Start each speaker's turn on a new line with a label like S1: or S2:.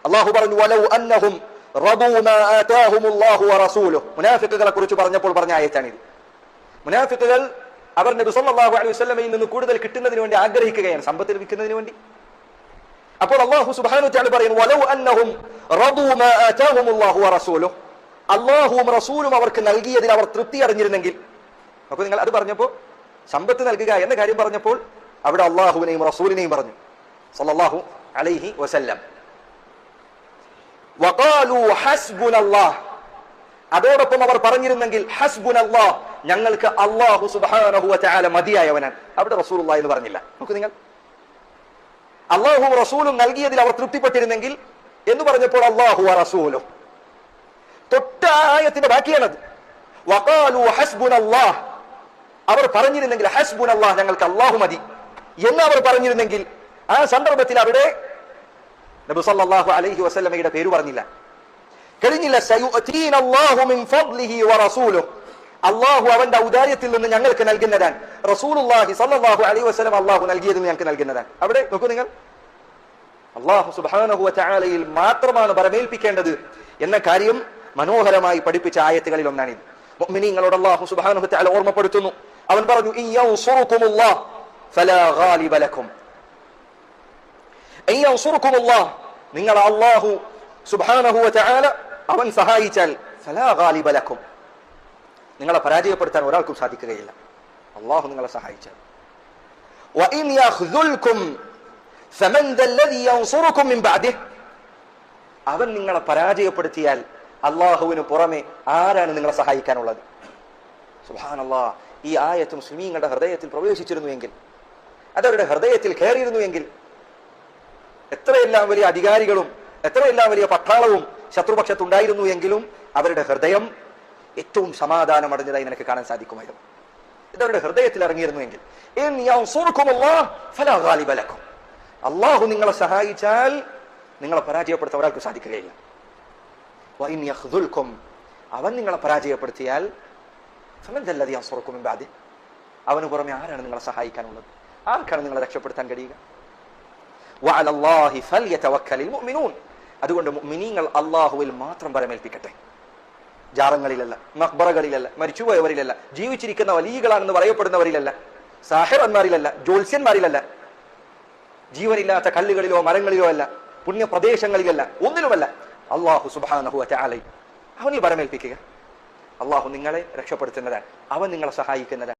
S1: അള്ളാഹു പറഞ്ഞു വലൗ അന്നഹും റദൂ മാ ആതാഹുമുല്ലാഹു വറസൂലുഹു. മുനാഫിക്കുകളെ കുറിച്ച് പറഞ്ഞപ്പോൾ പറഞ്ഞ ആയത്താണിത്. മുനാഫിക്കുകൾ അവർ നബി സല്ലല്ലാഹു അലൈഹി വസല്ലമയിൽ നിന്ന് കൂടുതൽ കിട്ടുന്നതിന് വേണ്ടി ആഗ്രഹിക്കുകയാണ്, സമ്പത്ത് ലഭിക്കുന്നതിന് വേണ്ടി. അപ്പോൾ അല്ലാഹു സുബ്ഹാനഹു വ തആല പറയുന്നു വലൗ അന്നഹും റദൂ മാ ആതാഹുമുല്ലാഹു വറസൂലുഹു, അല്ലാഹുവും റസൂലും അവർക്ക് നൽകിയതിൽ അവർ തൃപ്തി അടഞ്ഞിരുന്നെങ്കിൽ. അപ്പോൾ നിങ്ങൾ അത് പറഞ്ഞപ്പോൾ സമ്പത്ത് നൽകുക എന്ന കാര്യം പറഞ്ഞപ്പോൾ അവിടെ അല്ലാഹുവിനെയും റസൂലിനെയും പറഞ്ഞു സല്ലല്ലാഹു അലൈഹി വസല്ലം. വഖാലു ഹസ്ബുനല്ലാഹ്, അതോടൊപ്പം അവർ പറഞ്ഞിരുന്നെങ്കിൽ ഹസ്ബുനല്ലാഹ്, ഞങ്ങൾക്ക് അല്ലാഹു സുബ്ഹാനഹു വ തആല മതിയായവനാണ്. അവിടെ റസൂലുള്ളാഹി എന്ന് പറഞ്ഞില്ല. നോക്കൂ നിങ്ങൾ, അല്ലാഹുവും റസൂലും നൽകിയതിൽ അവർ തൃപ്തിപ്പെട്ടിരുന്നെങ്കിൽ എന്ന് പറഞ്ഞപ്പോൾ അല്ലാഹു വ റസൂലുഹു, തൊട്ട ആയത്തിന്റെ ബാക്കിയാണത്. വഖാലു ഹസ്ബുനല്ലാഹ്, അവർ പറഞ്ഞിരുന്നെങ്കിൽ ഹസ്ബുനല്ലാഹ്, ഞങ്ങൾക്ക് അല്ലാഹു മതി എന്ന് അവർ പറഞ്ഞിരുന്നെങ്കിൽ ആ സന്ദർഭത്തിൽ അവിടെ നബി സല്ലല്ലാഹു അലൈഹി വസല്ലമയുടെ പേര് പറഞ്ഞില്ല, കഴിഞ്ഞില്ല. സയുഅതീനല്ലാഹു മിൻ ഫദ്ലിഹി വറസൂലുഹു, അല്ലാഹു അവന്റെ ഔദാര്യത്തിൽ നിന്ന് ഞങ്ങൾക്ക് നൽകുന്നതാണ്. റസൂലുള്ളാഹി സല്ലല്ലാഹു അലൈഹി വസല്ലം അല്ലാഹു നൽകിയത് ഞങ്ങൾക്ക് നൽകുന്നതാണ്. അവിടെ നോക്കൂ നിങ്ങൾ, അല്ലാഹു സുബ്ഹാനഹു വ തആലയിൽ മാത്രമാണ് ബരമേൽപ്പിക്കേണ്ടത് എന്ന കാര്യം മനോഹരമായി പഠിപ്പിച്ച ആയത്തുകളിൽ ഒന്നാണിത്. മുഅ്മിനീങ്ങളോട് അല്ലാഹു സുബ്ഹാനഹു വ തആല ഓർമ്മപ്പെടുത്തുന്നു. അവൻ പറഞ്ഞു ഇൻ യൻസുറുകുമുല്ലാഹ് ഫലാ ഗാലിബ ലക്കും, ഇൻ യൻസുറുകുമുല്ലാഹ്, നിങ്ങൾ അല്ലാഹു സുബ്ഹാനഹു വ തആല അവൻ സഹായിച്ചാൽ ഫലാ ഗാലിബ ലക്കും, നിങ്ങളെ പരാജയപ്പെടുത്താൻ ഒരാൾക്കും സാധിക്കുകയില്ല. അല്ലാഹു നിങ്ങളെ സഹായിച്ചാൽ. വഇൻ യഖ്ദുൽകും ഫമൻ ദല്ലദി യൻസുറുകും മിൻ ബഅദിഹി, അവൻ നിങ്ങളെ പരാജയപ്പെടുത്തിയാൽ അല്ലാഹുവിന് പുറമെ ആരാണ് നിങ്ങളെ സഹായിക്കാനുള്ളത്? സുബ്ഹാനല്ലാഹ്, ഈ ആയത്ത് മുസ്ലിമീങ്ങളുടെ ഹൃദയത്തിൽ പ്രവേശിച്ചിരുന്നുവെങ്കിൽ, അതവരുടെ ഹൃദയത്തിൽ കയറിയിരുന്നുവെങ്കിൽ, എത്രയെല്ലാം വലിയ അധികാരികളും എത്രയെല്ലാം വലിയ പട്ടാളവും ശത്രുപക്ഷത്തുണ്ടായിരുന്നു എങ്കിലും അവരുടെ ഹൃദയം ഏറ്റവും സമാധാനം അടഞ്ഞതായി നിനക്ക് കാണാൻ സാധിക്കുമായിരുന്നു. ഇതവരുടെ ഹൃദയത്തിൽ ഇറങ്ങിയിരുന്നുവെങ്കിൽ. അല്ലാഹു നിങ്ങളെ സഹായിച്ചാൽ നിങ്ങളെ പരാജയപ്പെടുത്താൻ ഒരാൾക്ക് സാധിക്കുകയില്ല. അവൻ നിങ്ങളെ പരാജയപ്പെടുത്തിയാൽ അവന് പുറമെ ആരാണ് നിങ്ങളെ സഹായിക്കാനുള്ളത്? ആർക്കാണ് നിങ്ങളെ രക്ഷപ്പെടുത്താൻ കഴിയുക? അതുകൊണ്ട് മുഅ്മിനീങ്ങൾ അല്ലാഹുവിൽ മാത്രം ബരമേൽപ്പിക്കട്ടെ. ജാറങ്ങളിലല്ല, മഖ്ബറകളിലല്ല, മരിച്ചുപോയവരിലല്ല, ജീവിച്ചിരിക്കുന്ന വലിയകളാണെന്ന് പറയപ്പെടുന്നവരിലല്ല, സാഹിറന്മാരിലല്ല, ജ്യോത്സ്യന്മാരിലല്ല, ജീവനില്ലാത്ത കല്ലുകളിലോ മരങ്ങളിലോ അല്ല, പുണ്യപ്രദേശങ്ങളിലല്ല, ഒന്നിലുമല്ല. അല്ലാഹു സുബ്ഹാനഹു വ തആല അവനിൽ ബരമേൽപ്പിക്കുക. അല്ലാഹു നിങ്ങളെ രക്ഷപ്പെടുത്തുന്നതാണ്, അവൻ നിങ്ങളെ സഹായിക്കുന്നതാണ്.